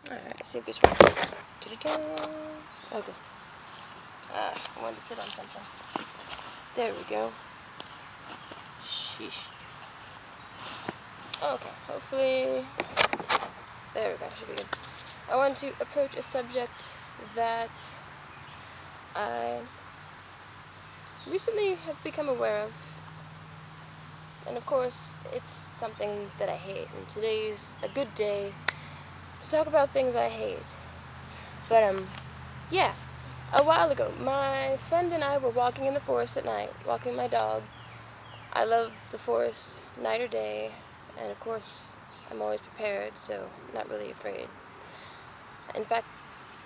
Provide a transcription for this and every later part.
Alright, let's see if this works. Da-da-da. Okay. I wanted to sit on something. There we go. Sheesh. Okay, hopefully... There we go, should be good. I want to approach a subject that I recently have become aware of. And of course, it's something that I hate. And today's a good day to talk about things I hate. But, yeah. A while ago, my friend and I were walking in the forest at night, walking my dog. I love the forest, night or day, and of course, I'm always prepared, so not really afraid. In fact,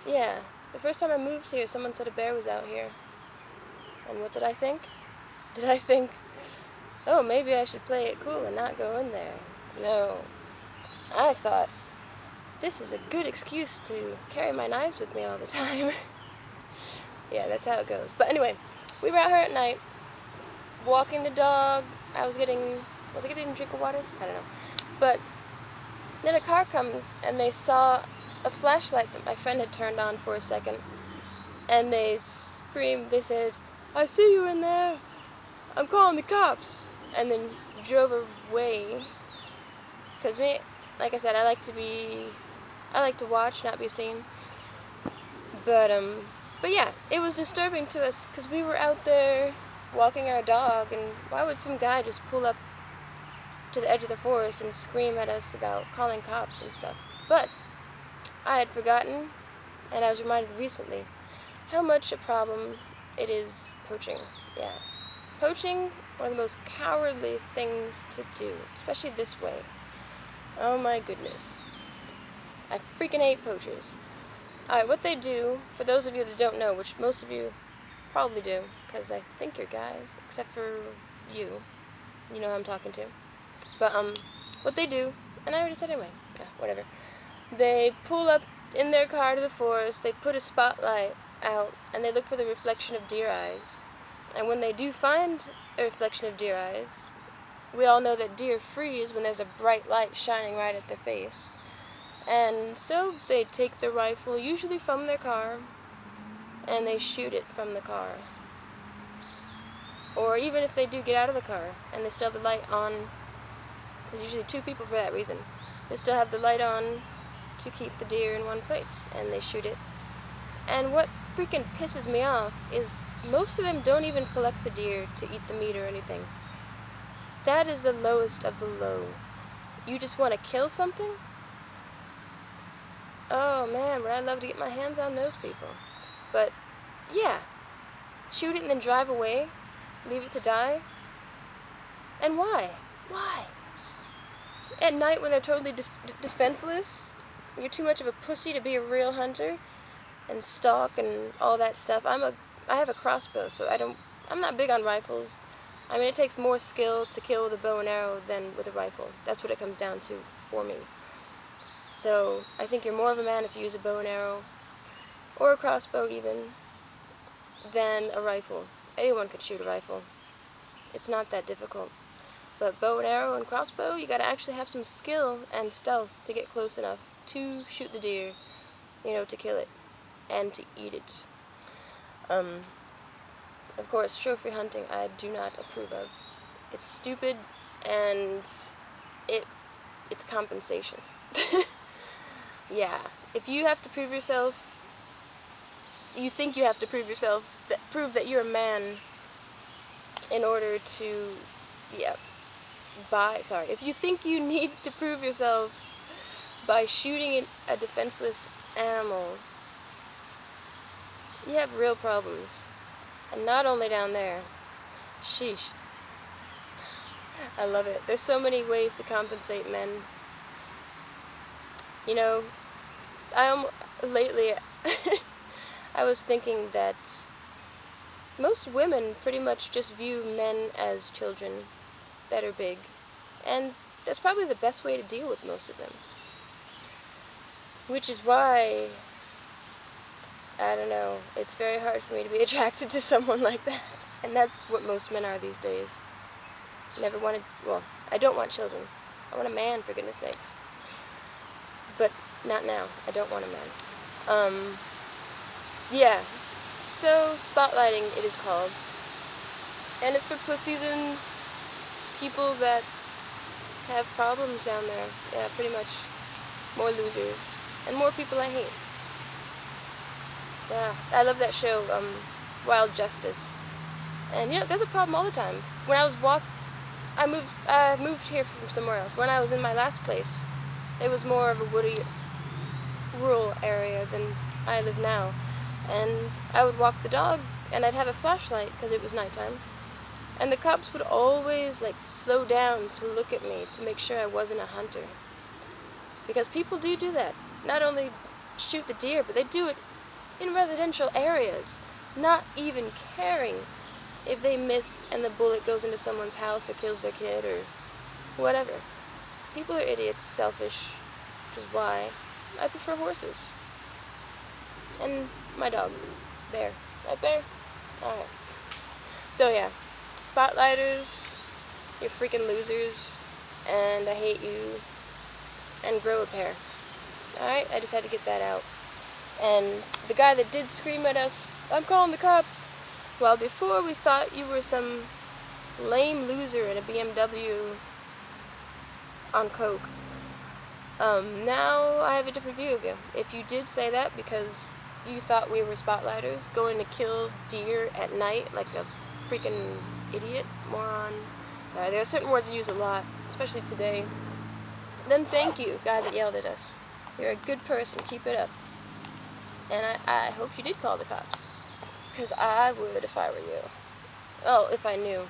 yeah, the first time I moved here, someone said a bear was out here. And what did I think? Did I think, oh, maybe I should play it cool and not go in there? No. I thought, this is a good excuse to carry my knives with me all the time. Yeah, that's how it goes. But anyway, we were out here at night, walking the dog. Was I getting a drink of water? I don't know. But then a car comes, and they saw a flashlight that my friend had turned on for a second. And they screamed, they said, "I see you in there. I'm calling the cops." And then drove away. Because me, like I said, I like to watch, not be seen. But yeah, it was disturbing to us because we were out there walking our dog, and why would some guy just pull up to the edge of the forest and scream at us about calling cops and stuff? But I had forgotten, and I was reminded recently how much a problem it is poaching. Yeah. Poaching, one of the most cowardly things to do, especially this way. Oh my goodness. I freaking hate poachers. Alright, what they do, for those of you that don't know, which most of you probably do, because I think you're guys, except for you. You know who I'm talking to. But, what they do, and I already said anyway, yeah, whatever. They pull up in their car to the forest, they put a spotlight out, and they look for the reflection of deer eyes. And when they do find a reflection of deer eyes, we all know that deer freeze when there's a bright light shining right at their face. And so they take their rifle, usually from their car, and they shoot it from the car. Or even if they do get out of the car and they still have the light on, there's usually two people for that reason. They still have the light on to keep the deer in one place, and they shoot it. And what freaking pisses me off is most of them don't even collect the deer to eat the meat or anything. That is the lowest of the low. You just want to kill something? Oh man, would I love to get my hands on those people. But, yeah. Shoot it and then drive away? Leave it to die? And why? Why? At night when they're totally defenseless? You're too much of a pussy to be a real hunter? And stalk and all that stuff. I have a crossbow, so I'm not big on rifles. I mean, it takes more skill to kill with a bow and arrow than with a rifle. That's what it comes down to for me. So, I think you're more of a man if you use a bow and arrow, or a crossbow even, than a rifle. Anyone could shoot a rifle. It's not that difficult. But bow and arrow and crossbow, you gotta actually have some skill and stealth to get close enough to shoot the deer, to kill it, and to eat it. Of course, trophy hunting I do not approve of. It's stupid, and it's compensation. Yeah, if you have to prove yourself, you think you have to prove yourself, prove that you're a man in order to, if you think you need to prove yourself by shooting a defenseless animal, you have real problems. And not only down there. Sheesh. I love it. There's so many ways to compensate men. Lately, I was thinking that most women pretty much just view men as children that are big. And that's probably the best way to deal with most of them. Which is why, I don't know, it's very hard for me to be attracted to someone like that. And that's what most men are these days. I don't want children. I want a man, for goodness sakes. But Not now. I don't want a man. Yeah. So, spotlighting, it is called. And it's for pussies and people that have problems down there. Yeah, pretty much. More losers. And more people I hate. Yeah. I love that show, Wild Justice. And, you know, there's a problem all the time. When I was I moved here from somewhere else. When I was in my last place, it was more of a woody, rural area than I live now. And I would walk the dog, and I'd have a flashlight because it was nighttime. And the cops would always, like, slow down to look at me to make sure I wasn't a hunter. Because people do that. Not only shoot the deer, but they do it in residential areas, not even caring if they miss and the bullet goes into someone's house or kills their kid or whatever. People are idiots, selfish, which is why I prefer horses. And my dog, Bear. Right, Bear? Alright. So yeah, spotlighters, you're freaking losers, and I hate you, and grow a pair. Alright, I just had to get that out. And the guy that did scream at us, "I'm calling the cops," well, before we thought you were some lame loser in a BMW on coke. Now I have a different view of you. If you did say that because you thought we were spotlighters, going to kill deer at night like a freaking idiot, moron. Sorry, there are certain words I use a lot, especially today. Then thank you, guy that yelled at us. You're a good person. Keep it up. And I hope you did call the cops. Because I would if I were you. Oh, if I knew.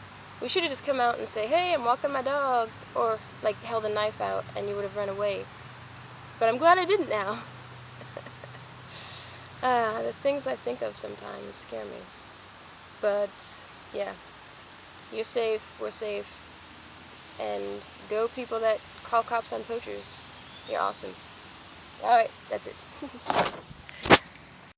We should have just come out and say, "Hey, I'm walking my dog." Or, like, held a knife out and you would have run away. But I'm glad I didn't now. The things I think of sometimes scare me. But, yeah. You're safe, we're safe. And go people that call cops on poachers. You're awesome. Alright, that's it.